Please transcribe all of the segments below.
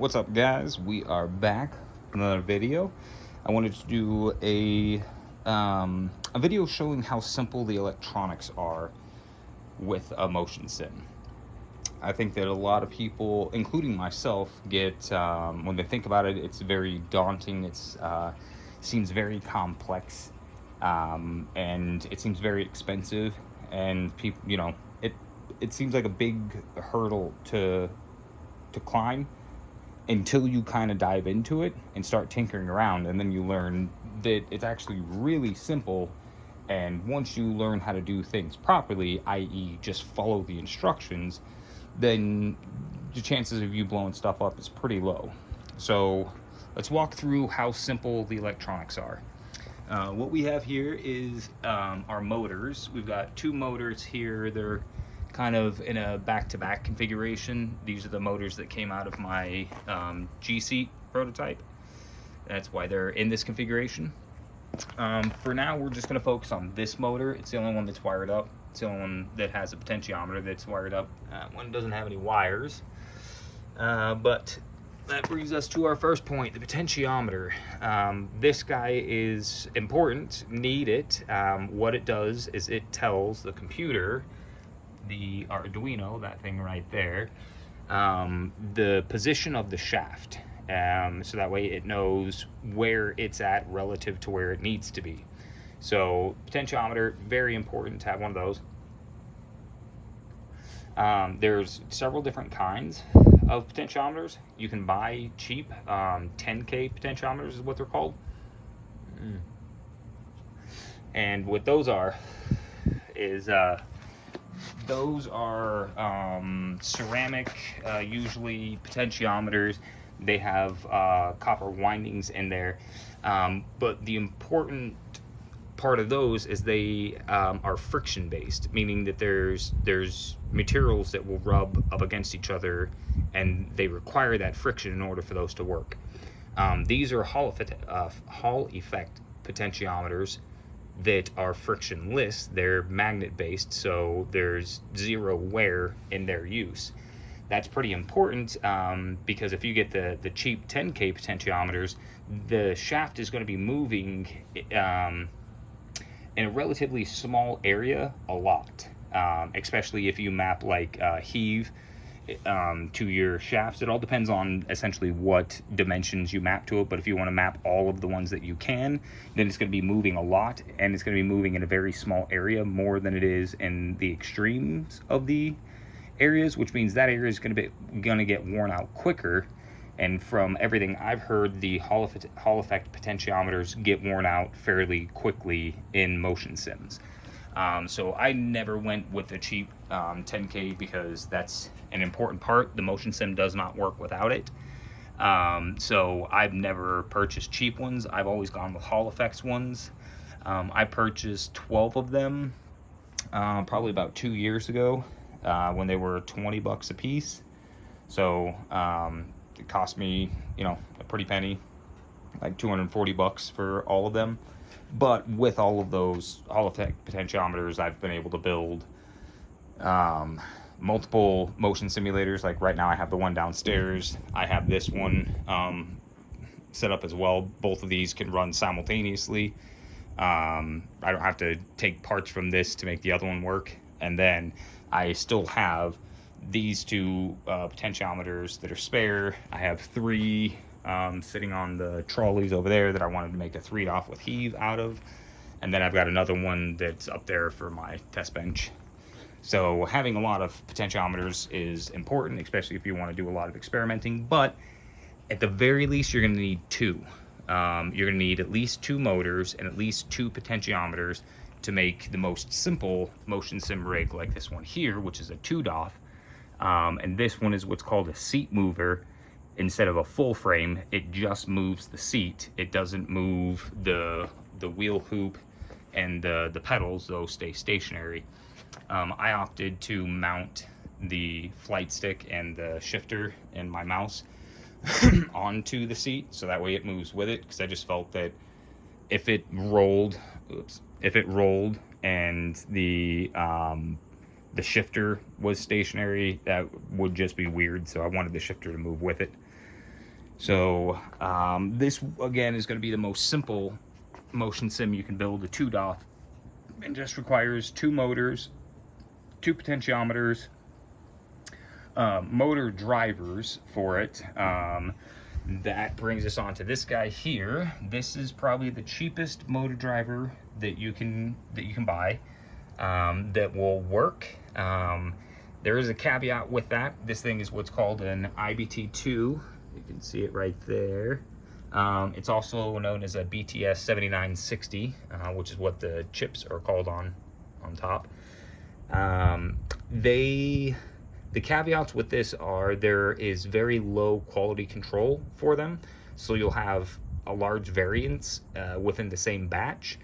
What's up, guys? We are back with another video. I wanted to do a video showing how simple the electronics are with a motion sim. I think that a lot of people, including myself, get when they think about it, it's very daunting. It's seems very complex, and it seems very expensive. And people, it seems like a big hurdle to climb until you kind of dive into it and start tinkering around, and then you learn that it's actually really simple. And once you learn how to do things properly, i.e. just follow the instructions, then the chances of you blowing stuff up is pretty low. So let's walk through how simple the electronics are. What we have here is our motors. We've got two motors here. They're kind of in a back-to-back configuration. These are the motors that came out of my G-seat prototype. That's why they're in this configuration. For now, we're just going to focus on this motor. It's the only one that's wired up. It's the only one that has a potentiometer that's wired up. One doesn't have any wires. But that brings us to our first point, the potentiometer. This guy is important, need it. What it does is it tells the computer, the Arduino, that thing right there, the position of the shaft. So that way it knows where it's at relative to where it needs to be. So potentiometer, very important to have one of those. There's several different kinds of potentiometers. You can buy cheap 10K potentiometers is what they're called. And what those are is those are ceramic, usually potentiometers. They have copper windings in there, but the important part of those is they are friction based, meaning that there's materials that will rub up against each other, and they require that friction in order for those to work. These are Hall effect potentiometers that are frictionless. They're magnet based, so there's zero wear in their use. That's pretty important, because if you get the cheap 10K potentiometers, the shaft is going to be moving in a relatively small area a lot, especially if you map like heave to your shafts. It all depends on essentially what dimensions you map to it, but if you want to map all of the ones that you can, then it's going to be moving a lot, and it's going to be moving in a very small area, more than it is in the extremes of the areas, which means that area is going to get worn out quicker. And from everything I've heard, the Hall effect potentiometers get worn out fairly quickly in motion sims. So I never went with the cheap 10K because that's an important part. The motion sim does not work without it. So I've never purchased cheap ones. I've always gone with Hall effects ones. I purchased 12 of them probably about 2 years ago, when they were $20 a piece. So it cost me, a pretty penny, like $240 for all of them. But with all of those Hall effect potentiometers, I've been able to build multiple motion simulators. Like right now I have the one downstairs. I have this one set up as well. Both of these can run simultaneously. I don't have to take parts from this to make the other one work. And then I still have these two potentiometers that are spare. I have three sitting on the trolleys over there that I wanted to make a 3-off with heave out of. And then I've got another one that's up there for my test bench. So having a lot of potentiometers is important, especially if you want to do a lot of experimenting. But at the very least, you're going to need two. You're going to need at least two motors and at least two potentiometers to make the most simple motion sim rig like this one here, which is a 2-DOF. And this one is what's called a seat mover. Instead of a full frame, it just moves the seat. It doesn't move the wheel hoop and the pedals, those stay stationary. I opted to mount the flight stick and the shifter and my mouse onto the seat, so that way it moves with it, because I just felt that if it rolled and the shifter was stationary, that would just be weird. So I wanted the shifter to move with it. So this again is going to be the most simple motion sim you can build, a 2 DOF, and just requires 2 motors, 2 potentiometers, motor drivers for it. That brings us on to this guy here. This is probably the cheapest motor driver that you can buy, that will work. There is a caveat with that. This thing is what's called an IBT2. You can see it right there. It's also known as a BTS 7960, which is what the chips are called on top. The caveats with this are there is very low quality control for them, so you'll have a large variance within the same batch.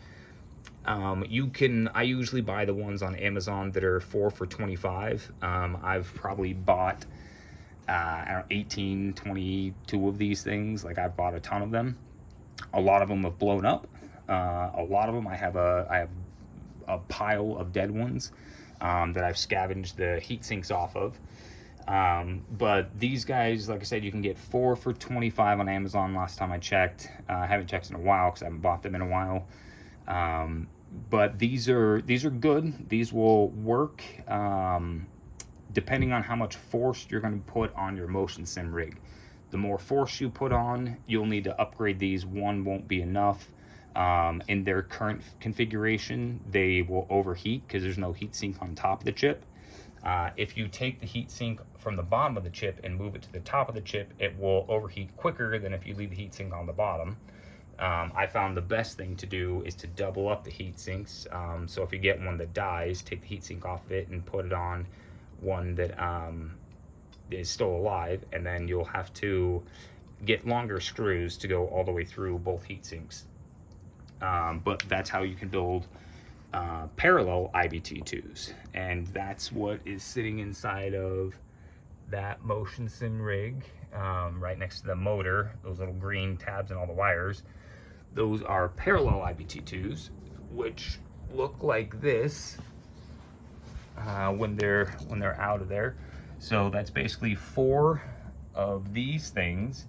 I usually buy the ones on Amazon that are 4 for $25. I've probably bought 18, 22 of these things. Like, I've bought a ton of them. A lot of them have blown up. A lot of them I have a pile of dead ones that I've scavenged the heat sinks off of. But these guys, like I said, you can get 4 for $25 on Amazon last time I checked. I haven't checked in a while because I haven't bought them in a while. But these are good. These will work depending on how much force you're going to put on your motion sim rig. The more force you put on, you'll need to upgrade these. One won't be enough. In their current configuration, they will overheat because there's no heat sink on top of the chip. If you take the heat sink from the bottom of the chip and move it to the top of the chip, it will overheat quicker than if you leave the heat sink on the bottom. I found the best thing to do is to double up the heat sinks. So if you get one that dies, take the heat sink off of it and put it on one that is still alive, and then you'll have to get longer screws to go all the way through both heat sinks. But that's how you can build parallel IBT2s, and that's what is sitting inside of that motion sim rig, right next to the motor. Those little green tabs and all the wires, those are parallel IBT2s, which look like this when they're out of there. So that's basically 4 of these things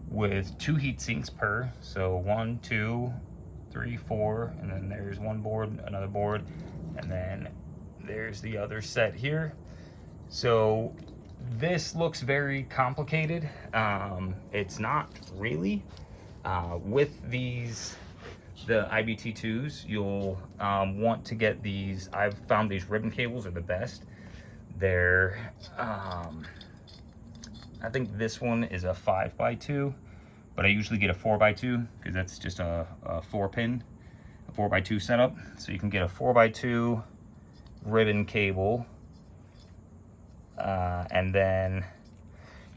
with 2 heat sinks per. So 1, 2, 3, 4, and then there's one board, another board, and then there's the other set here. So this looks very complicated. It's not really. With these, the IBT2s, you'll want to get these. I've found these ribbon cables are the best. They're, I think this one is a 5x2, but I usually get a 4x2 because that's just a 4-pin, a 4x2 setup. So you can get a 4x2 ribbon cable, and then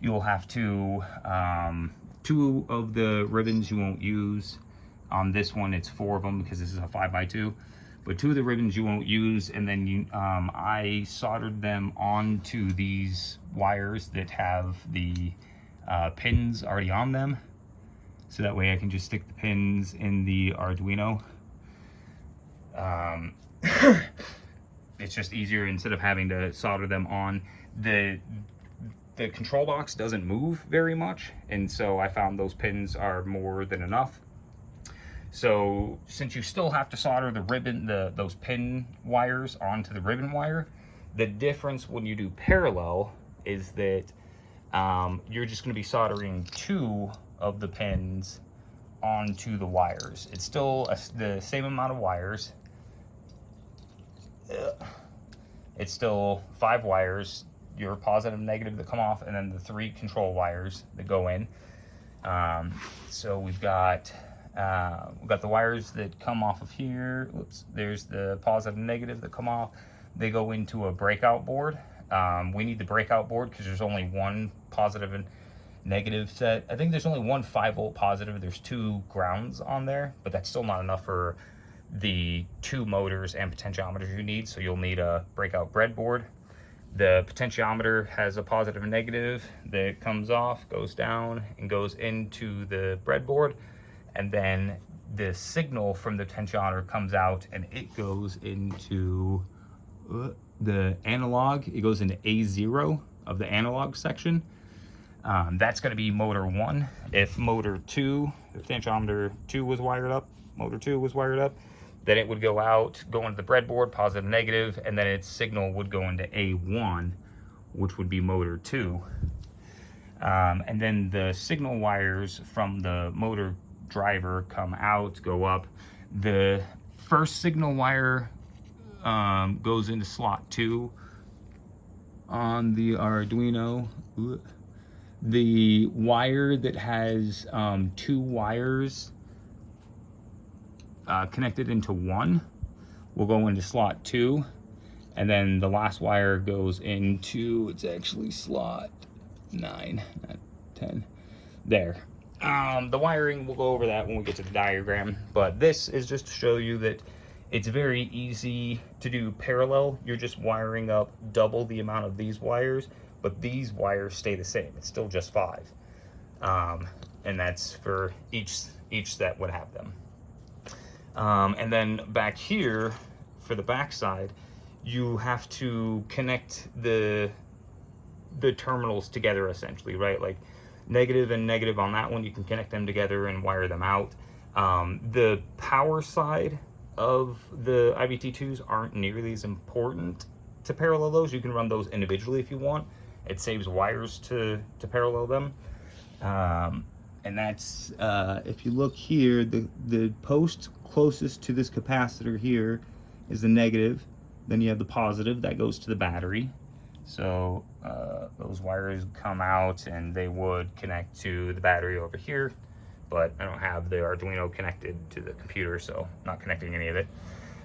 you'll have to, 2 of the ribbons you won't use. On this one, it's 4 of them because this is a 5x2. But 2 of the ribbons you won't use, and then I soldered them onto these wires that have the pins already on them. So that way I can just stick the pins in the Arduino. It's just easier instead of having to solder them on. The control box doesn't move very much, and so I found those pins are more than enough. So since you still have to solder the ribbon, those pin wires onto the ribbon wire, the difference when you do parallel is that you're just going to be soldering 2 of the pins onto the wires. It's still the same amount of wires. It's still 5 wires, your positive and negative that come off, and then the 3 control wires that go in. So we've got the wires that come off of here. Oops, there's the positive and negative that come off. They go into a breakout board. We need the breakout board because there's only 1 positive and negative set. I think there's only 1 5-volt positive. There's 2 grounds on there, but that's still not enough for the 2 motors and potentiometers you need. So you'll need a breakout breadboard. The potentiometer has a positive and negative that comes off, goes down, and goes into the breadboard. And then the signal from the potentiometer comes out and it goes into the analog. It goes into A0 of the analog section. That's going to be motor 1. If motor 2, the potentiometer 2 was wired up, motor 2 was wired up, then it would go out, go into the breadboard, positive, negative, and then its signal would go into A1, which would be motor 2. And then the signal wires from the motor driver come out, go up. The first signal wire goes into slot 2 on the Arduino. The wire that has 2 wires connected into one will go into slot 2, and then the last wire goes into, it's actually slot 9, not 10, there. The wiring, we'll go over that when we get to the diagram, but this is just to show you that it's very easy to do parallel. You're just wiring up double the amount of these wires, but these wires stay the same. It's still just 5. And that's for each set would have them. And then back here, for the back side, you have to connect the terminals together essentially, right? Like negative and negative on that one, you can connect them together and wire them out. The power side of the IBT2s aren't nearly as important to parallel those. You can run those individually if you want. It saves wires to parallel them. And that's, if you look here, the post closest to this capacitor here is the negative. Then you have the positive that goes to the battery. So those wires come out and they would connect to the battery over here, but I don't have the Arduino connected to the computer, so I'm not connecting any of it.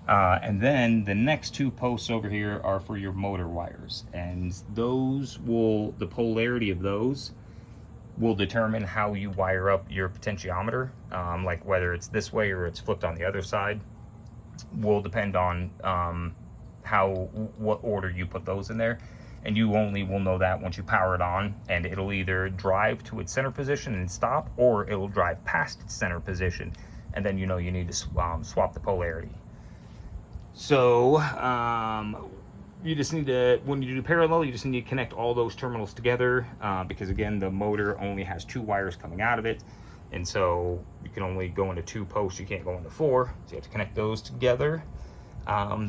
And then the next 2 posts over here are for your motor wires, and those will, the polarity of those will determine how you wire up your potentiometer. Like whether it's this way or it's flipped on the other side will depend on what order you put those in there. And you only will know that once you power it on, and it'll either drive to its center position and stop, or it'll drive past its center position, and then you know you need to swap the polarity. So you just need to, when you do parallel, you just need to connect all those terminals together, because again, the motor only has 2 wires coming out of it, and so you can only go into 2 posts, you can't go into 4, so you have to connect those together.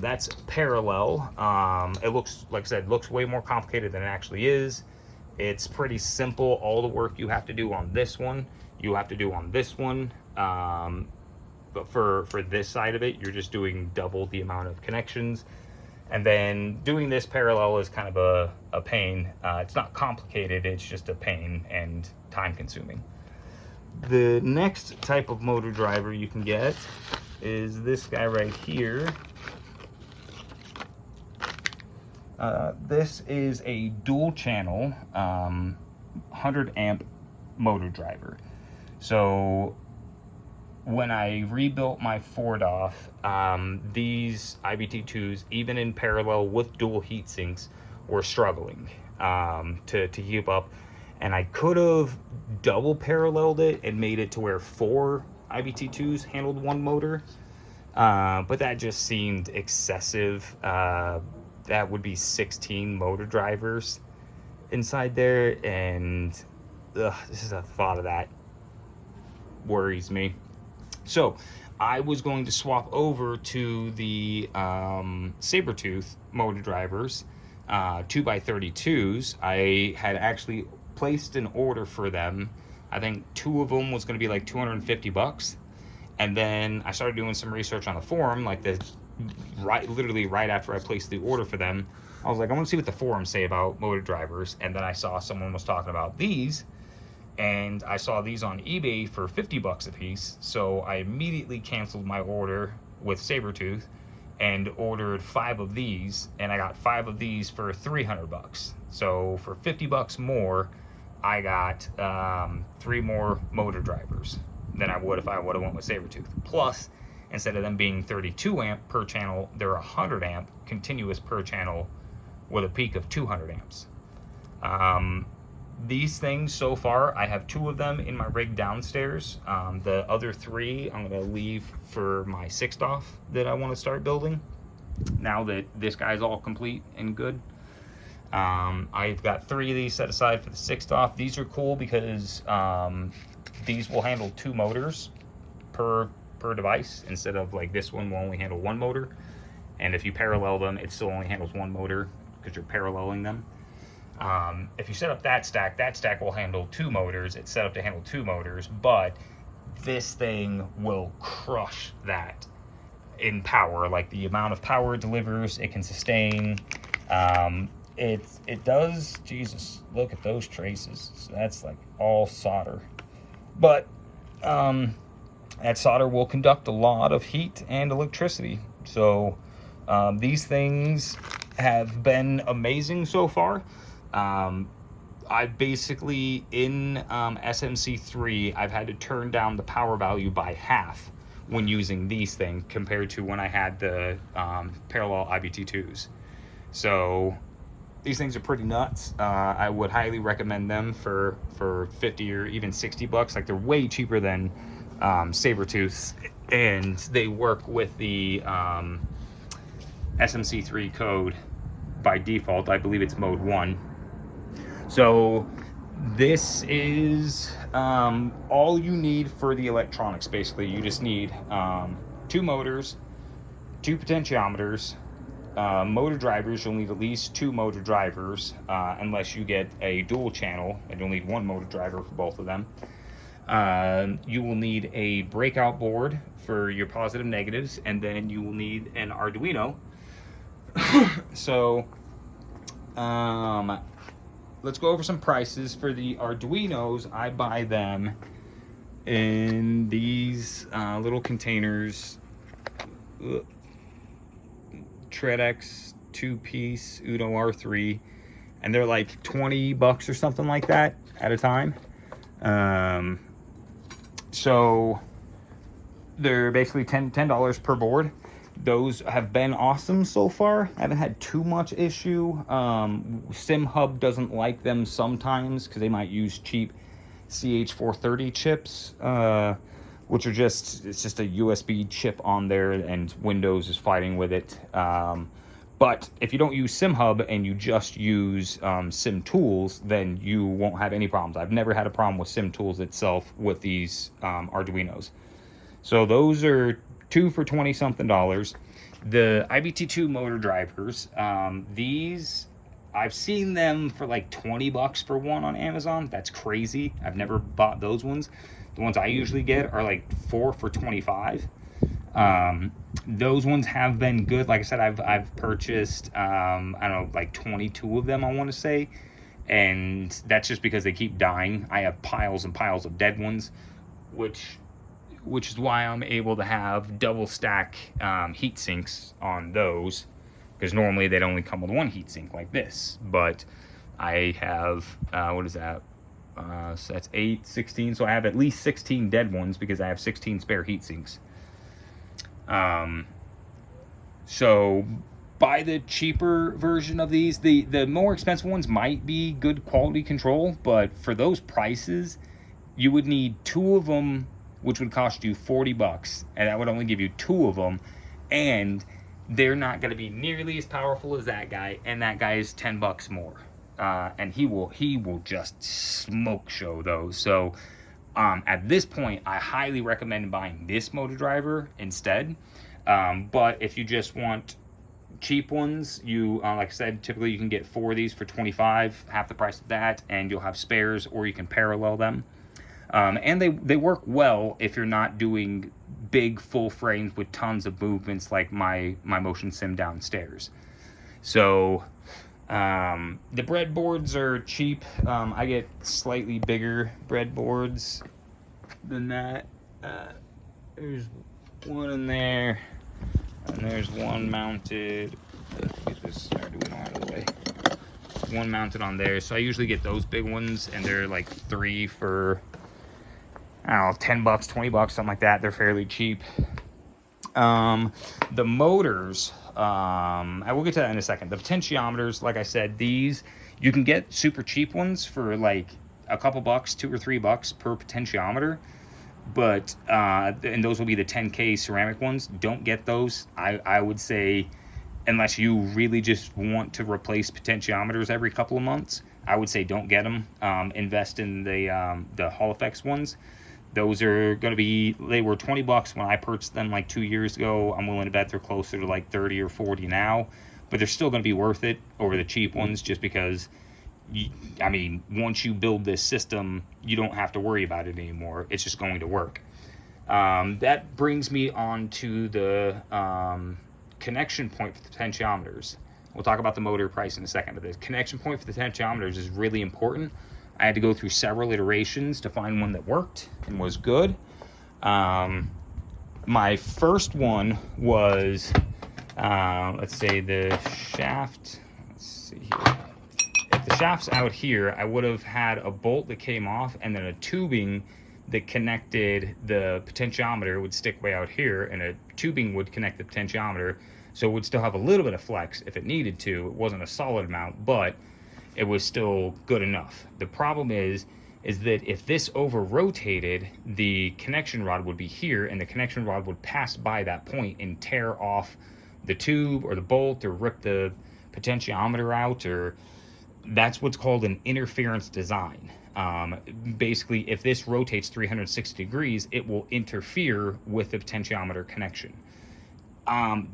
That's parallel. It looks, like I said, looks way more complicated than it actually is. It's pretty simple. All the work you have to do on this one, you have to do on this one. But for this side of it, you're just doing double the amount of connections. And then doing this parallel is kind of a pain. It's not complicated, it's just a pain and time consuming. The next type of motor driver you can get is this guy right here. This is a dual channel 100 amp motor driver. So when I rebuilt my Ford off, these IBT2s, even in parallel with dual heat sinks, were struggling to keep up. And I could have double paralleled it and made it to where 4 IBT2s handled one motor, but that just seemed excessive. That would be 16 motor drivers inside there, and this is a thought of that worries me. So I was going to swap over to the Sabertooth motor drivers, 2x32s. I had actually placed an order for them. I think 2 of them was going to be like $250, and then I started doing some research on the forum, like literally right after I placed the order for them. I was like, I want to see what the forums say about motor drivers, and then I saw someone was talking about these, and I saw these on eBay for $50 a piece, so I immediately canceled my order with Sabertooth and ordered 5 of these, and I got 5 of these for $300. So for $50 more, I got 3 more motor drivers than I would if I would have went with Sabertooth. Plus, instead of them being 32 amp per channel, they're 100 amp continuous per channel with a peak of 200 amps. These things so far, I have 2 of them in my rig downstairs. The other 3 I'm gonna leave for my 6th off that I wanna start building now that this guy's all complete and good. I've got 3 of these set aside for the 6-off. These are cool because these will handle 2 motors per device, instead of like this one will only handle 1 motor. And if you parallel them, it still only handles 1 motor because you're paralleling them. If you set up that stack will handle 2 motors. It's set up to handle 2 motors, but this thing will crush that in power. Like the amount of power it delivers, it can sustain. It does, Jesus, look at those traces. So that's like all solder. But that solder will conduct a lot of heat and electricity. So these things have been amazing so far. I basically, in SMC3, I've had to turn down the power value by half when using these things compared to when I had the parallel IBT2s. So these things are pretty nuts. I would highly recommend them for 50 or even 60 bucks. Like, they're way cheaper than Sabertooth, and they work with the SMC3 code by default. I believe it's mode 1. So this is all you need for the electronics. Basically, you just need 2 motors, 2 potentiometers, motor drivers. You'll need at least 2 motor drivers, unless you get a dual channel, and you'll need 1 motor driver for both of them. You will need a breakout board for your positive negatives, and then you will need an Arduino. So let's go over some prices for the Arduinos. I buy them in these little containers. Tredex 2-piece Uno R3, and they're like 20 bucks or something like that at a time. So they're basically $10 per board. Those have been awesome so far. I haven't had too much issue. SimHub doesn't like them sometimes because they might use cheap CH430 chips, which are it's just a USB chip on there, and Windows is fighting with it. But if you don't use SimHub and you just use SimTools, then you won't have any problems. I've never had a problem with SimTools itself with these Arduinos. So those are 2 for $20-something. The IBT2 motor drivers, these, I've seen them for like 20 bucks for one on Amazon. That's crazy. I've never bought those ones. The ones I usually get are like 4 for 25. Those ones have been good. Like I said, I've purchased, I don't know, like 22 of them, I want to say. And that's just because they keep dying. I have piles and piles of dead ones, which is why I'm able to have double stack heat sinks on those, because normally they'd only come with 1 heat sink like this. But I have, what is that? So that's 8, 16. So I have at least 16 dead ones because I have 16 spare heat sinks. So buy the cheaper version of these. The more expensive ones might be good quality control, but for those prices, you would need 2 of them, which would cost you 40 bucks, and that would only give you 2 of them, and they're not going to be nearly as powerful as that guy, and that guy is 10 bucks more. And he will just smoke show those. So at this point, I highly recommend buying this motor driver instead. But if you just want cheap ones, you like I said, typically you can get 4 of these for 25, half the price of that, and you'll have spares, or you can parallel them. And they work well if you're not doing big full frames with tons of movements like my motion sim downstairs. So the breadboards are cheap. I get slightly bigger breadboards than that. There's one in there, and there's one mounted. Let's get this Arduino out of the way. One mounted on there. So I usually get those big ones, and they're like 3 for, I don't know, 10 bucks, 20 bucks, something like that. They're fairly cheap. The motors, I will get to that in a second. The potentiometers, like I said, these, you can get super cheap ones for like a couple bucks, 2 or 3 bucks per potentiometer. But, and those will be the 10K ceramic ones. Don't get those. I would say unless you really just want to replace potentiometers every couple of months, I would say don't get them. Invest in the Hall Effects ones. Those are going to be, they were $20 when I purchased them like 2 years ago. I'm willing to bet they're closer to like 30 or 40 now, but they're still going to be worth it over the cheap ones, just because I mean, once you build this system, you don't have to worry about it anymore. It's just going to work. That brings me on to the connection point for the potentiometers. We'll talk about the motor price in a second, but the connection point for the potentiometers is really important. I had to go through several iterations to find one that worked and was good. My first one was, let's say the shaft, let's see here. If the shaft's out here, I would have had a bolt that came off and then a tubing that connected the potentiometer would stick way out here, and a tubing would connect the potentiometer, so it would still have a little bit of flex if it needed to. It wasn't a solid amount, but it was still good enough. The problem is that if this over rotated, the connection rod would be here, and the connection rod would pass by that point and tear off the tube or the bolt or rip the potentiometer out, or that's what's called an interference design. Basically, if this rotates 360 degrees, it will interfere with the potentiometer connection.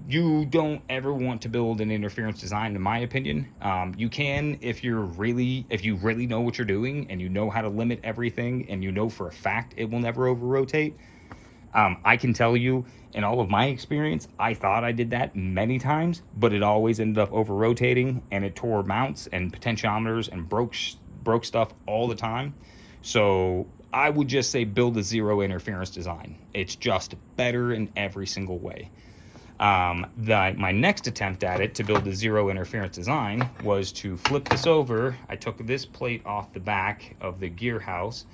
You don't ever want to build an interference design, in my opinion. You can if you really know what you're doing and you know how to limit everything and you know for a fact it will never over rotate. I can tell you, in all of my experience, I thought I did that many times, but it always ended up over rotating, and it tore mounts and potentiometers and broke stuff all the time. So I would just say build a zero interference design. It's just better in every single way. My next attempt at it to build a zero interference design was to flip this over. I took this plate off the back of the gear house.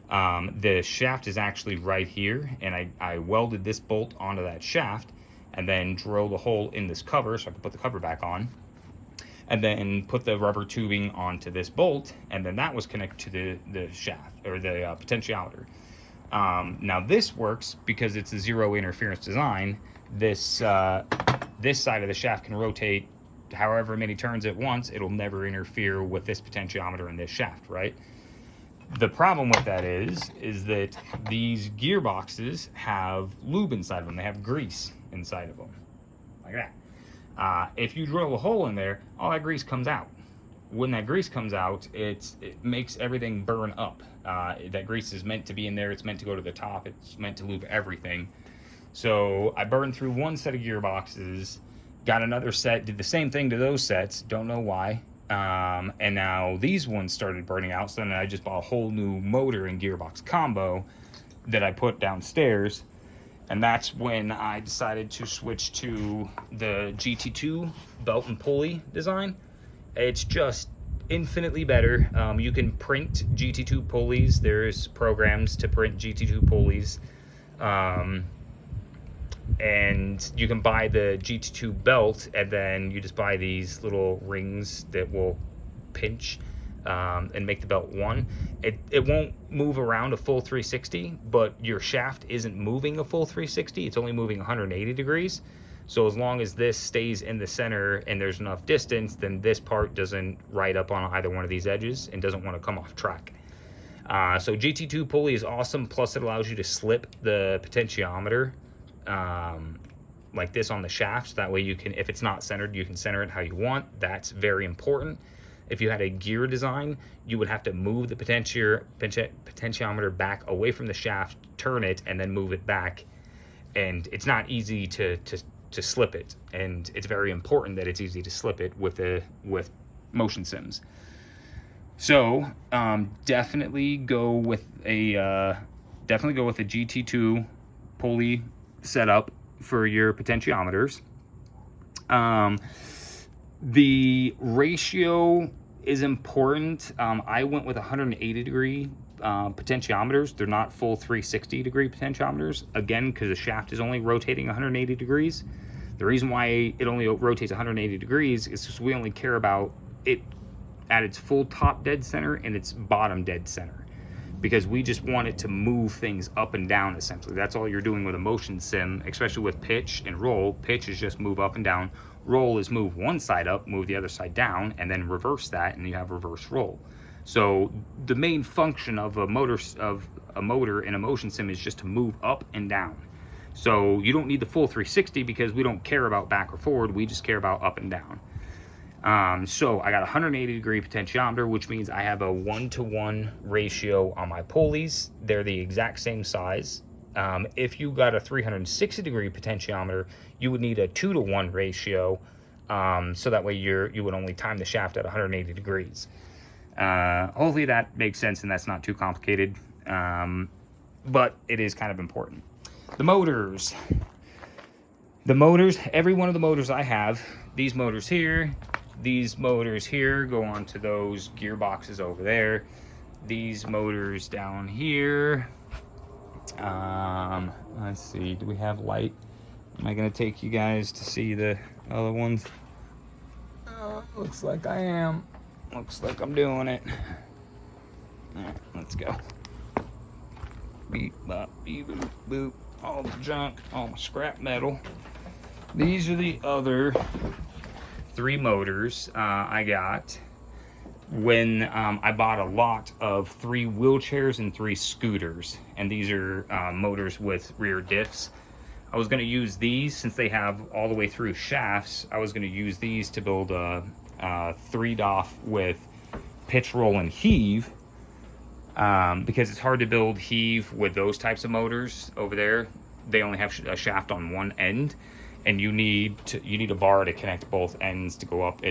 The shaft is actually right here, and I welded this bolt onto that shaft and then drilled a hole in this cover so I could put the cover back on, and then put the rubber tubing onto this bolt, and then that was connected to the shaft, or the potentiometer. Now this works because it's a zero interference design. This side of the shaft can rotate however many turns it wants. It'll never interfere with this potentiometer and this shaft, right? The problem with that is that these gearboxes have lube inside of them. They have grease inside of them, like that. If you drill a hole in there, all that grease comes out. When that grease comes out, it makes everything burn up. That grease is meant to be in there. It's meant to go to the top. It's meant to lube everything. So I burned through one set of gearboxes, got another set, did the same thing to those sets, don't know why. And now these ones started burning out, so then I just bought a whole new motor and gearbox combo that I put downstairs, and that's when I decided to switch to the GT2 belt and pulley design. It's just infinitely better. You can print GT2 pulleys. There's programs to print GT2 pulleys. And you can buy the GT2 belt, and then you just buy these little rings that will pinch and make the belt one. It won't move around a full 360, but your shaft isn't moving a full 360. It's only moving 180 degrees. So as long as this stays in the center and there's enough distance, then this part doesn't ride up on either one of these edges and doesn't want to come off track. So GT2 pulley is awesome. Plus it allows you to slip the potentiometer like this on the shaft. That way you can, if it's not centered, you can center it how you want. That's very important. If you had a gear design, you would have to move the potentiometer back away from the shaft, turn it, and then move it back. And it's not easy to slip it. And it's very important that it's easy to slip it with motion sims. So definitely go with a GT2 pulley setup for your potentiometers. The ratio is important. I went with 180 degree potentiometers. They're not full 360 degree potentiometers, again because the shaft is only rotating 180 degrees. The reason why it only rotates 180 degrees is because we only care about it at its full top dead center and its bottom dead center, because we just want it to move things up and down. Essentially, that's all you're doing with a motion sim, especially with pitch and roll. Pitch is just move up and down. Roll is move one side up, move the other side down, and then reverse that, and you have reverse roll. So the main function of a motor in a motion sim is just to move up and down. So you don't need the full 360 because we don't care about back or forward. We just care about up and down. So I got a 180-degree potentiometer, which means I have a 1-to-1 ratio on my pulleys. They're the exact same size. If you got a 360-degree potentiometer, you would need a 2-to-1 ratio, so that way you would only time the shaft at 180 degrees. Hopefully that makes sense and that's not too complicated, but it is kind of important. The motors, every one of the motors I have, these motors here go onto those gearboxes over there. These motors down here, let's see, do we have light? Am I gonna take you guys to see the other ones? Looks like I am. Looks like I'm doing it. All right, let's go. Beep, bop, beep, boop, boop. All the junk, all my scrap metal. These are the other 3 motors I got when I bought a lot of 3 wheelchairs and 3 scooters. And these are motors with rear diffs. I was going to use these since they have all the way through shafts. I was going to use these to build a 3-DOF with pitch, roll, and heave. Because it's hard to build heave with those types of motors over there. They only have a shaft on one end, and you need a bar to connect both ends to go up.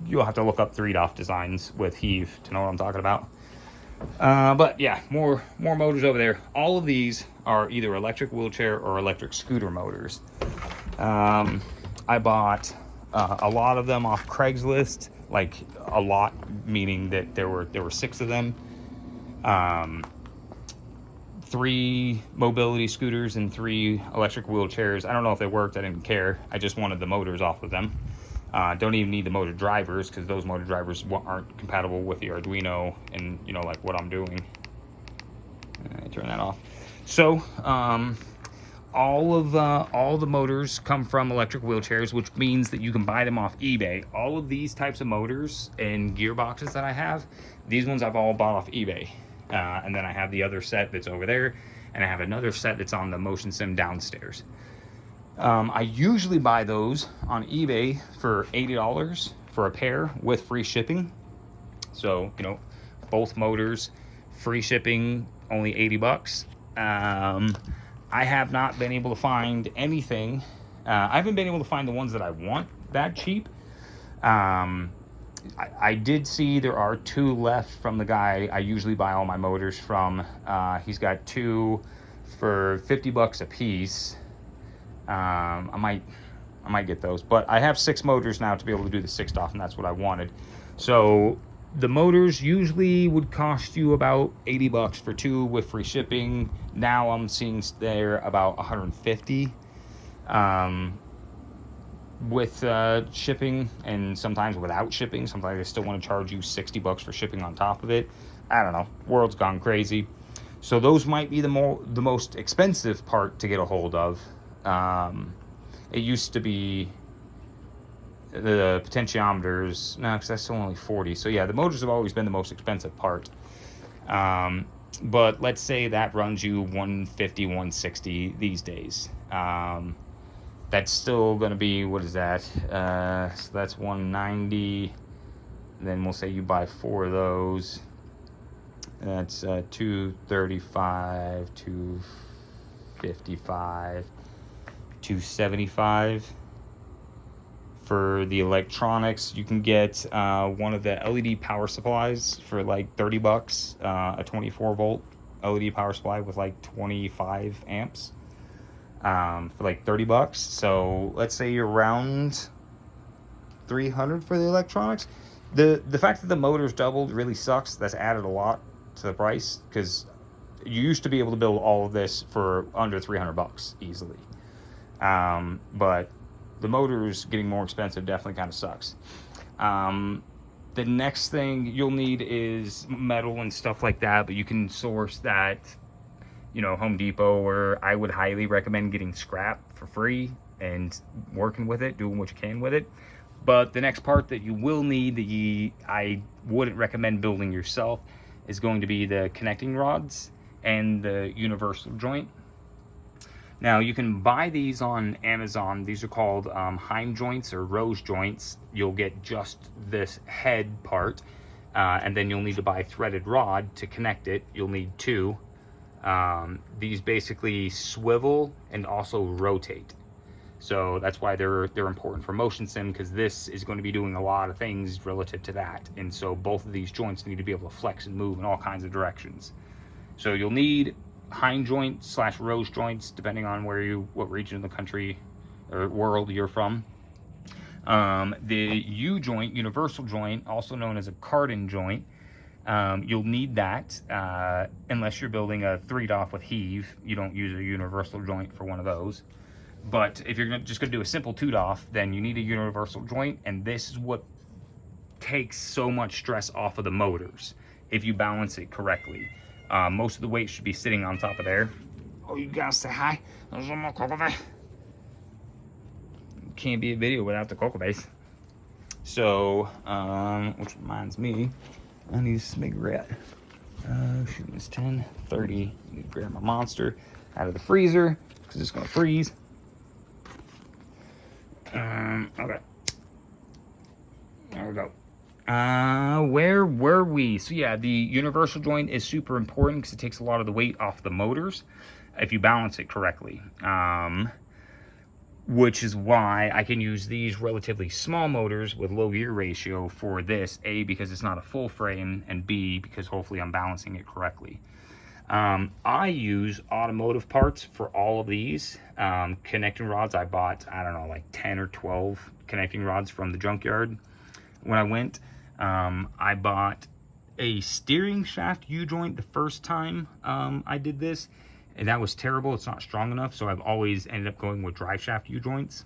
You'll have to look up 3-DOF designs with heave to know what I'm talking about. But yeah, more motors over there. All of these are either electric wheelchair or electric scooter motors. I bought a lot of them off Craigslist, like a lot, meaning that there were 6 of them. 3 mobility scooters and 3 electric wheelchairs. I don't know if they worked. I didn't care. I just wanted the motors off of them. Don't even need the motor drivers because those motor drivers aren't compatible with the Arduino and like what I'm doing. I turn that off. So all the motors come from electric wheelchairs, which means that you can buy them off eBay. All of these types of motors and gearboxes that I have, these ones I've all bought off eBay. And then I have the other set that's over there, and I have another set that's on the motion sim downstairs. I usually buy those on eBay for $80 for a pair with free shipping. So, both motors, free shipping, only $80. I have not been able to find anything. I haven't been able to find the ones that I want that cheap. I did see there are 2 left from the guy I usually buy all my motors from. He's got 2 for $50 a piece. I might get those, but I have 6 motors now to be able to do the 6-DOF, and that's what I wanted. So the motors usually would cost you about $80 for 2 with free shipping. Now I'm seeing they're about $150 with shipping, and sometimes without shipping. Sometimes they still want to charge you $60 for shipping on top of it. I don't know. World's gone crazy. So those might be the most expensive part to get a hold of. It used to be the potentiometers. No, because that's still only $40. So yeah, the motors have always been the most expensive part. But let's say that runs you $150, $160 these days. That's still going to be, what is that? So that's $190. Then we'll say you buy 4 of those. That's $235, $255, $275. For the electronics, you can get one of the LED power supplies for like $30. A 24-volt LED power supply with like 25 amps. For like $30. So let's say you're around $300 for the electronics. The fact that the motor's doubled really sucks. That's added a lot to the price, because you used to be able to build all of this for under $300 easily. But the motor's getting more expensive definitely kind of sucks. The next thing you'll need is metal and stuff like that, but you can source that, Home Depot, or I would highly recommend getting scrap for free. and working with it, doing what you can with it. But the next part that you will need, that I wouldn't recommend building yourself, is going to be the connecting rods and the universal joint. Now you can buy these on Amazon. These are called Heim joints or Rose joints. You'll get just this head part, and then you'll need to buy a threaded rod to connect it. You'll need two. These basically swivel and also rotate. So that's why they're important for motion sim, because this is going to be doing a lot of things relative to that. And so both of these joints need to be able to flex and move in all kinds of directions. So you'll need Heim joint / Rose joints, depending on what region of the country or world you're from. The U joint, universal joint, also known as a cardan joint, you'll need that unless you're building a 3-DOF with heave. You don't use a universal joint for one of those. But if you're just going to do a simple 2-DOF, then you need a universal joint, and this is what takes so much stress off of the motors if you balance it correctly. Most of the weight should be sitting on top of there. Oh, you gotta say hi. There's one more cocoa base. Can't be a video without the cocoa base. So, which reminds me, I need a cigarette. Shooting this 10:30. I need to grab my Monster out of the freezer because it's gonna freeze. Okay. There we go. Where were we? So yeah, the universal joint is super important because it takes a lot of the weight off the motors if you balance it correctly. Which is why I can use these relatively small motors with low gear ratio for this. A, because it's not a full frame, and B, because hopefully I'm balancing it correctly. I use automotive parts for all of these. Connecting rods, I bought, I don't know, like 10 or 12 connecting rods from the junkyard when I went. I bought a steering shaft U-joint the first time I did this, and that was terrible. It's not strong enough, so I've always ended up going with drive shaft U-joints.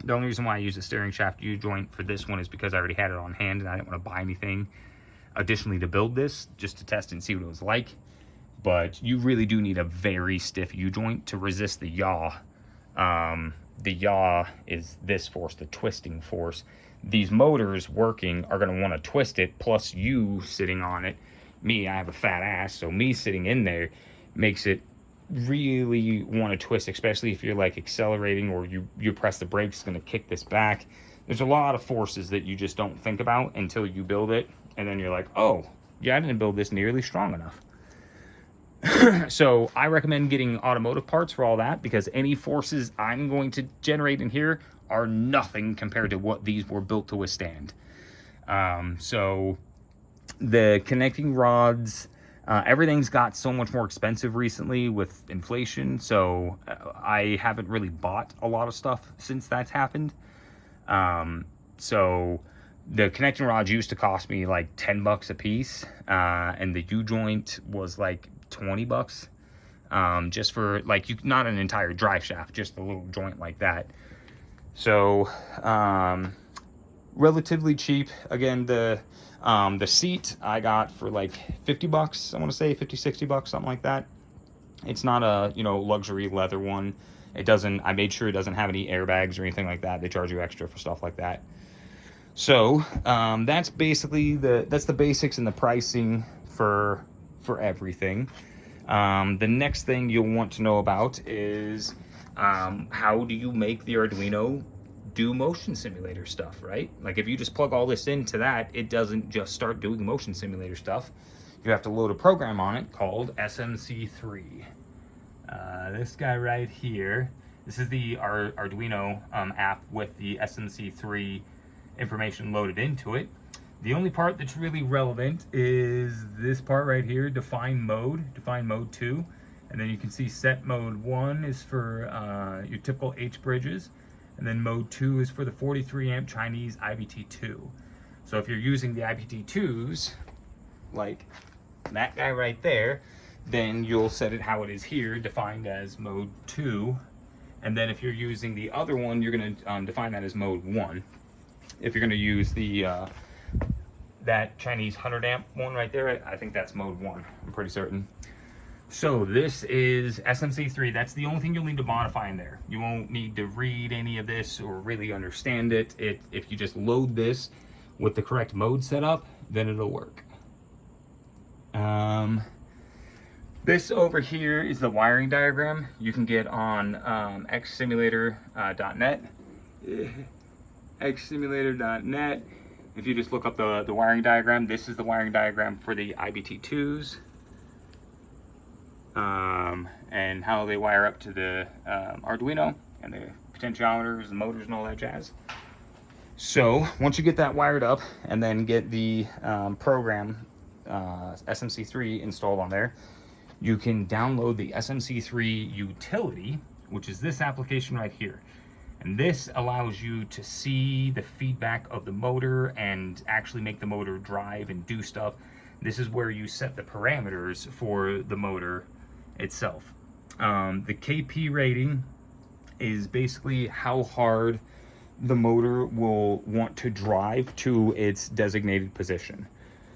The only reason why I use a steering shaft U-joint for this one is because I already had it on hand and I didn't want to buy anything additionally to build this, just to test and see what it was like. But you really do need a very stiff U-joint to resist the yaw. The yaw is this force, the twisting force. These motors working are going to want to twist it, plus you sitting on it. Me, I have a fat ass, so me sitting in there makes it really want to twist, especially if you're like accelerating or you press the brakes, it's going to kick this back. There's a lot of forces that you just don't think about until you build it, and then you're like, oh, yeah, I didn't build this nearly strong enough. So I recommend getting automotive parts for all that, because any forces I'm going to generate in here are nothing compared to what these were built to withstand. So the connecting rods, everything's got so much more expensive recently with inflation, so I haven't really bought a lot of stuff since that's happened. So the connecting rods used to cost me like 10 bucks a piece, and the U-joint was like 20 bucks, just for like, not an entire drive shaft, just a little joint like that. So relatively cheap. Again, the seat I got for like 50 bucks, I want to say 50, 60 bucks, something like that. It's not a, luxury leather one. I made sure it doesn't have any airbags or anything like that. They charge you extra for stuff like that. So that's basically that's the basics and the pricing for everything. The next thing you'll want to know about is how do you make the Arduino do motion simulator stuff, right? Like if you just plug all this into that, it doesn't just start doing motion simulator stuff. You have to load a program on it called SMC3. This guy right here, this is the Arduino app with the SMC3 information loaded into it. The only part that's really relevant is this part right here, define mode 2. And then you can see set mode 1 is for your typical H bridges. And then mode 2 is for the 43 amp Chinese IBT2. So if you're using the IBT2s, like that guy right there, then you'll set it how it is here, defined as mode 2. And then if you're using the other one, you're going to define that as mode 1. If you're going to use the that Chinese 100 amp one right there, I think that's mode 1. I'm pretty certain. So this is SMC3. That's the only thing you'll need to modify in there. You won't need to read any of this or really understand it. If you just load this with the correct mode setup, then it'll work. This over here is the wiring diagram you can get on xsimulator.net. xsimulator.net. If you just look up the wiring diagram, this is the wiring diagram for the IBT2s. And how they wire up to the Arduino and the potentiometers and motors and all that jazz. So once you get that wired up and then get the program SMC3 installed on there, you can download the SMC3 utility, which is this application right here. And this allows you to see the feedback of the motor and actually make the motor drive and do stuff. This is where you set the parameters for the motor itself. The KP rating is basically how hard the motor will want to drive to its designated position.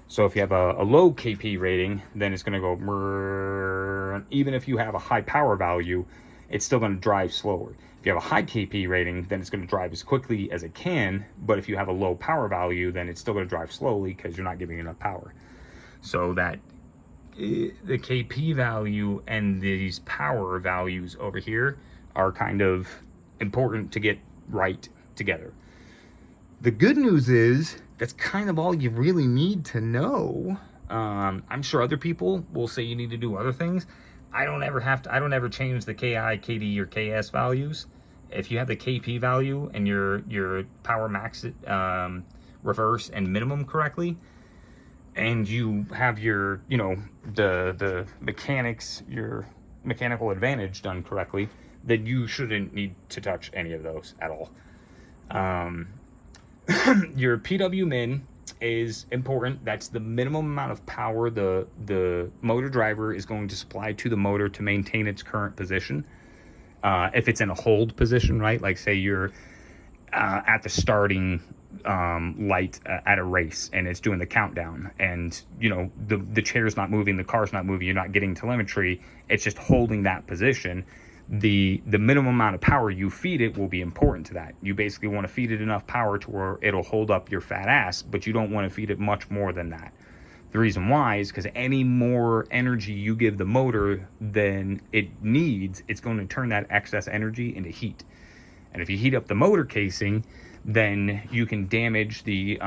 So if you have a low KP rating, then it's going to go brrr. Even if you have a high power value, it's still going to drive slower. If you have a high KP rating, then it's going to drive as quickly as it can. But if you have a low power value, then it's still going to drive slowly because you're not giving enough power. So that the KP value and these power values over here are kind of important to get right together. The good news is that's kind of all you really need to know. I'm sure other people will say you need to do other things. I don't ever change the KI, KD, or KS values. If you have the KP value and your power max reverse and minimum correctly, and you have your, the mechanics, your mechanical advantage done correctly, then you shouldn't need to touch any of those at all. Your PW min is important. That's the minimum amount of power the motor driver is going to supply to the motor to maintain its current position. If it's in a hold position, right? Like say you're at the starting light at a race and it's doing the countdown, and the chair's not moving, the car's not moving, you're not getting telemetry, it's just holding that position. The minimum amount of power you feed it will be important to that. You basically want to feed it enough power to where it'll hold up your fat ass, but you don't want to feed it much more than that. The reason why is because any more energy you give the motor than it needs, it's going to turn that excess energy into heat. And if you heat up the motor casing, then you can damage the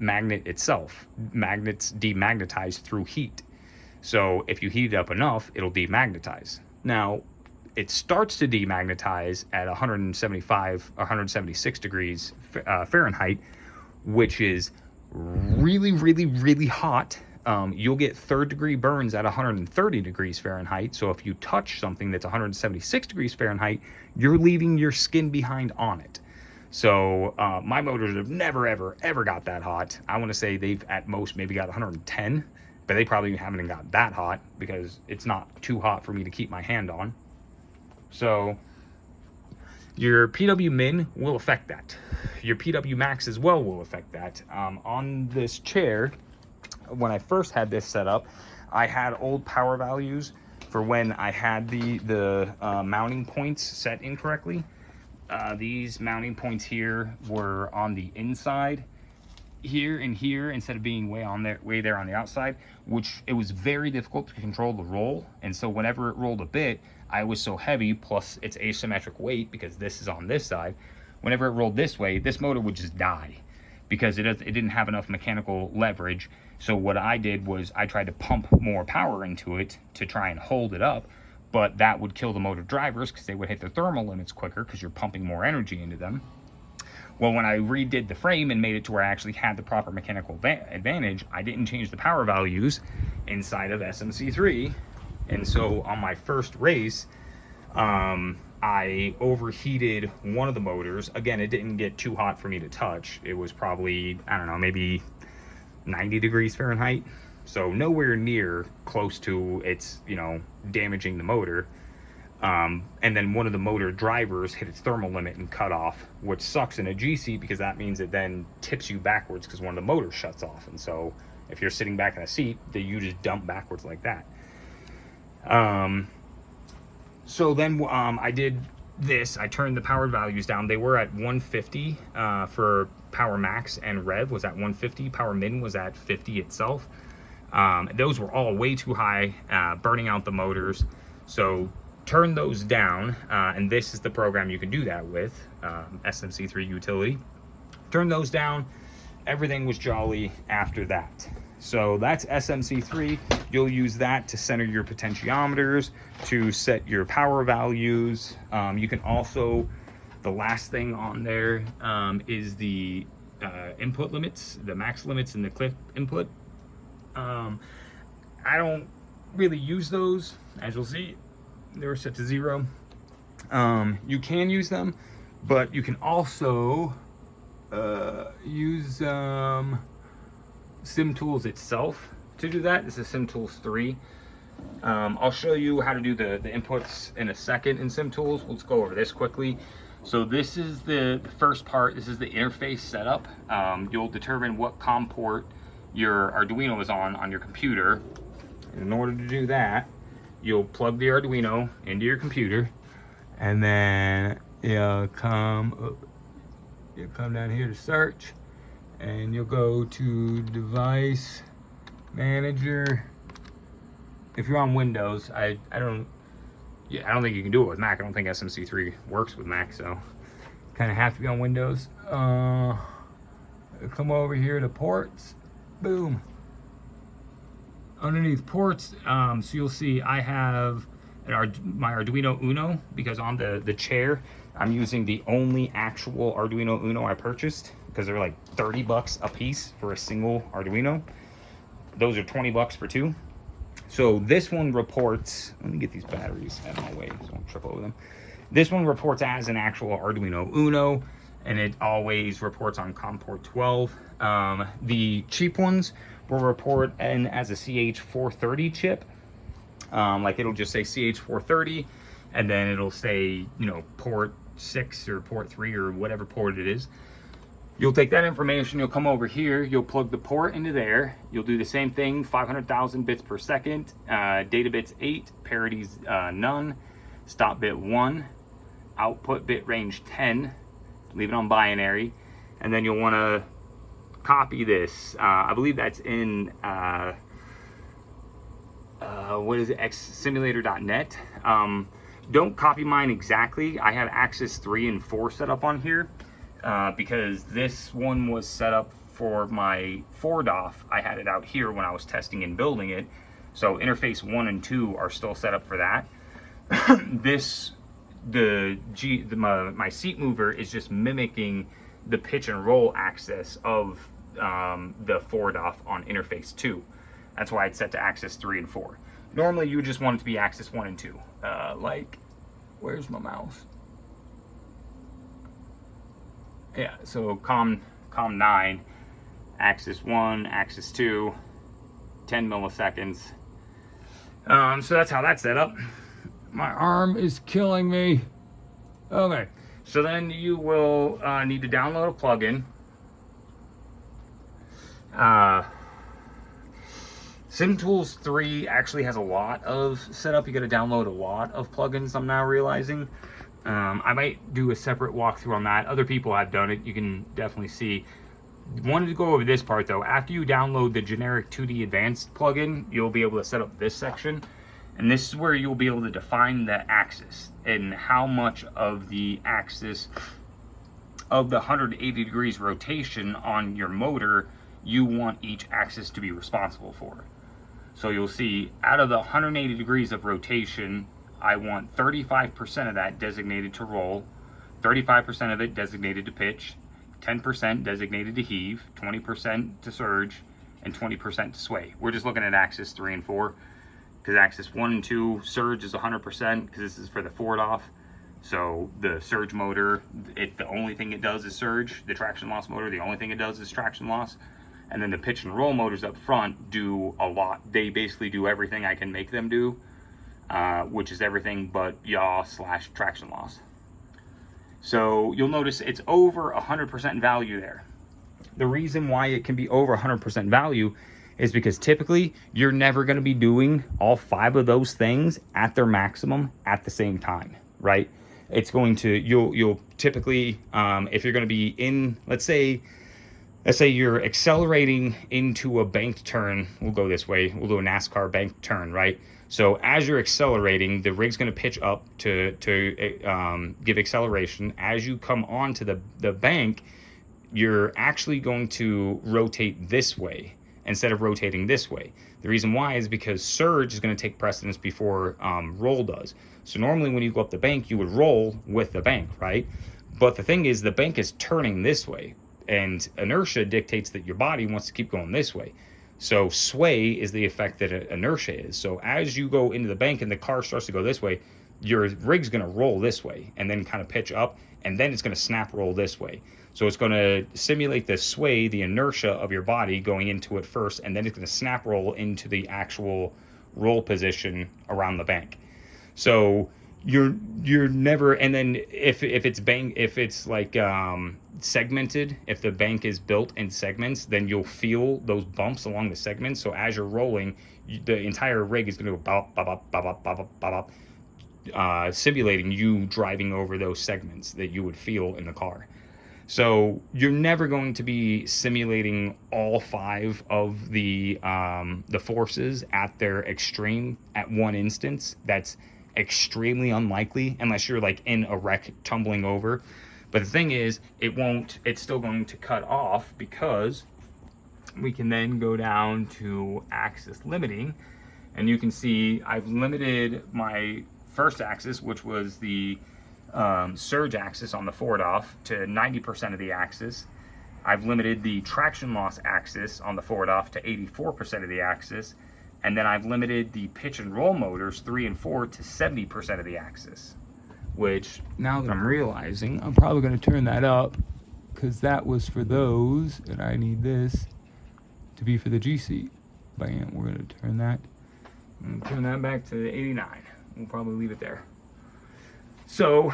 magnet itself. Magnets demagnetize through heat. So if you heat it up enough, it'll demagnetize. Now, it starts to demagnetize at 175, 176 degrees Fahrenheit, which is really, really, really hot. You'll get third-degree burns at 130 degrees Fahrenheit. So if you touch something that's 176 degrees Fahrenheit, you're leaving your skin behind on it. So my motors have never, ever, ever got that hot. I want to say they've at most maybe got 110, but they probably haven't got that hot because it's not too hot for me to keep my hand on. So your PW min will affect that. Your PW max as well will affect that. On this chair, when I first had this set up, I had old power values for when I had the mounting points set incorrectly. These mounting points here were on the inside here and here instead of being way there on the outside, which it was very difficult to control the roll. And so whenever it rolled a bit, I was so heavy, plus its asymmetric weight because this is on this side. Whenever it rolled this way, this motor would just die because it didn't have enough mechanical leverage. So what I did was I tried to pump more power into it to try and hold it up, but that would kill the motor drivers because they would hit their thermal limits quicker because you're pumping more energy into them. Well, when I redid the frame and made it to where I actually had the proper mechanical advantage, I didn't change the power values inside of SMC3. And so on my first race, I overheated one of the motors. Again, it didn't get too hot for me to touch. It was probably, I don't know, maybe 90 degrees Fahrenheit. So nowhere near close to it's, damaging the motor. And then one of the motor drivers hit its thermal limit and cut off, which sucks in a G seat because that means it then tips you backwards because one of the motors shuts off. And so if you're sitting back in a seat, you just dump backwards like that. So then I did this. I turned the power values down. They were at 150 for power max, and rev was at 150. Power min was at 50 itself. Those were all way too high, burning out the motors. So turn those down, and this is the program you can do that with, SMC3 utility. Turn those down. Everything was jolly after that. So that's SMC3. You'll use that to center your potentiometers, to set your power values. You can also, the last thing on there is the input limits, the max limits and the clip input. I don't really use those. As you'll see, they're set to 0. You can use them, but you can also use SimTools itself to do that. This is SimTools 3. I'll show you how to do the inputs in a second in SimTools. Let's go over this quickly. So this is the first part. This is the interface setup. You'll determine what COM port your Arduino is on your computer. And in order to do that, you'll plug the Arduino into your computer, and then you'll come down here to search, and you'll go to device manager. If you're on Windows, I don't think you can do it with Mac. I don't think SMC3 works with Mac, so kind of have to be on Windows. Come over here to ports. Boom. Underneath ports, so you'll see I have my Arduino Uno, because on the chair I'm using the only actual Arduino Uno I purchased, because they're like 30 bucks a piece for a single Arduino. Those are 20 bucks for 2. So this one reports, let me get these batteries out of my way so I don't trip over them. This one reports as an actual Arduino Uno, and it always reports on COM port 12. The cheap ones will report in as a CH430 chip. Like it'll just say CH430, and then it'll say, you know, port 6 or port 3 or whatever port it is. You'll take that information, you'll come over here, you'll plug the port into there. You'll do the same thing, 500,000 bits per second, data bits 8, parities none, stop bit 1, output bit range 10, leave it on binary, and then you'll want to copy this. I believe that's in what is it, xsimulator.net. Don't copy mine exactly. I have Axis 3 and 4 set up on here, because this one was set up for my 4DOF. I had it out here when I was testing and building it, so interface 1 and 2 are still set up for that. My seat mover is just mimicking the pitch and roll axis of the 4DOF on interface 2. That's why it's set to axis 3 and 4. Normally you would just want it to be axis 1 and 2. Like, where's my mouse? Yeah, so COM 9, axis 1, axis 2, 10 milliseconds. So that's how that's set up. My arm is killing me. Okay, so then you will need to download a plugin. SimTools 3 actually has a lot of setup. You got to download a lot of plugins, I'm now realizing. I might do a separate walkthrough on that. Other people have done it. You can definitely see. Wanted to go over this part though. After you download the generic 2D Advanced plugin, you'll be able to set up this section. And this is where you'll be able to define the axis and how much of the axis of the 180 degrees rotation on your motor you want each axis to be responsible for. So you'll see out of the 180 degrees of rotation, I want 35% of that designated to roll, 35% of it designated to pitch, 10% designated to heave, 20% to surge, and 20% to sway. We're just looking at axis 3 and 4, because axis 1 and 2 surge is 100%, because this is for the 4DOF. So the surge motor, the only thing it does is surge. The traction loss motor, the only thing it does is traction loss. And then the pitch and roll motors up front do a lot. They basically do everything I can make them do, which is everything but yaw / traction loss. So you'll notice it's over 100% value there. The reason why it can be over 100% value is because typically you're never going to be doing all 5 of those things at their maximum at the same time, right? It's going to, you'll typically, if you're going to be in, let's say you're accelerating into a banked turn. We'll go this way. We'll do a NASCAR banked turn, right? So as you're accelerating, the rig's going to pitch up to give acceleration. As you come onto the bank, you're actually going to rotate this way instead of rotating this way. The reason why is because surge is going to take precedence before roll does. So normally when you go up the bank, you would roll with the bank, right? But the thing is, the bank is turning this way, and inertia dictates that your body wants to keep going this way. So sway is the effect that inertia is. So as you go into the bank and the car starts to go this way, your rig's going to roll this way and then kind of pitch up, and then it's going to snap roll this way. So it's going to simulate the sway, the inertia of your body going into it first, and then it's going to snap roll into the actual roll position around the bank. So you're never, and then if it's like segmented, if the bank is built in segments, then you'll feel those bumps along the segments. So as you're rolling, the entire rig is going to go bop bop bop bop bop bop bop bop, simulating you driving over those segments that you would feel in the car. So you're never going to be simulating all 5 of the forces at their extreme at one instance. That's extremely unlikely unless you're like in a wreck tumbling over. But the thing is, it's still going to cut off, because we can then go down to axis limiting, and you can see I've limited my first axis, which was the surge axis on the forward off, to 90% of the axis. I've limited the traction loss axis on the forward off to 84% of the axis. And then I've limited the pitch and roll motors 3 and 4 to 70% of the axis. Which, now that I'm realizing, I'm probably going to turn that up, because that was for those, and I need this to be for the G seat. Bam, we're going to turn that. Turn that back to 89. We'll probably leave it there. So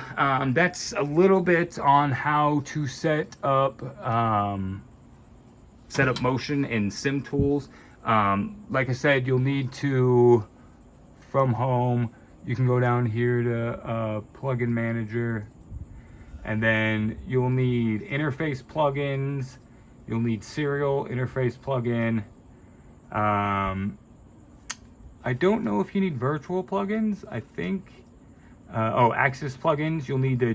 that's a little bit on how to set up motion in SimTools. Like I said, you'll need to, from home, you can go down here to plugin manager, and then you'll need interface plugins. You'll need serial interface plugin. I don't know if you need virtual plugins. I think, Axis plugins. You'll need the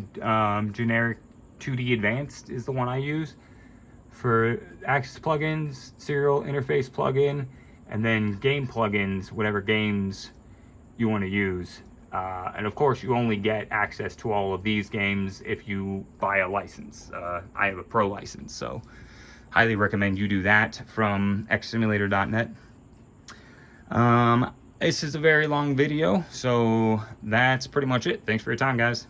generic 2D Advanced is the one I use for Axis plugins, serial interface plugin, and then game plugins, whatever games you want to use. And of course, you only get access to all of these games if you buy a license. I have a pro license, so highly recommend you do that from xsimulator.net. This is a very long video, so that's pretty much it. Thanks for your time, guys.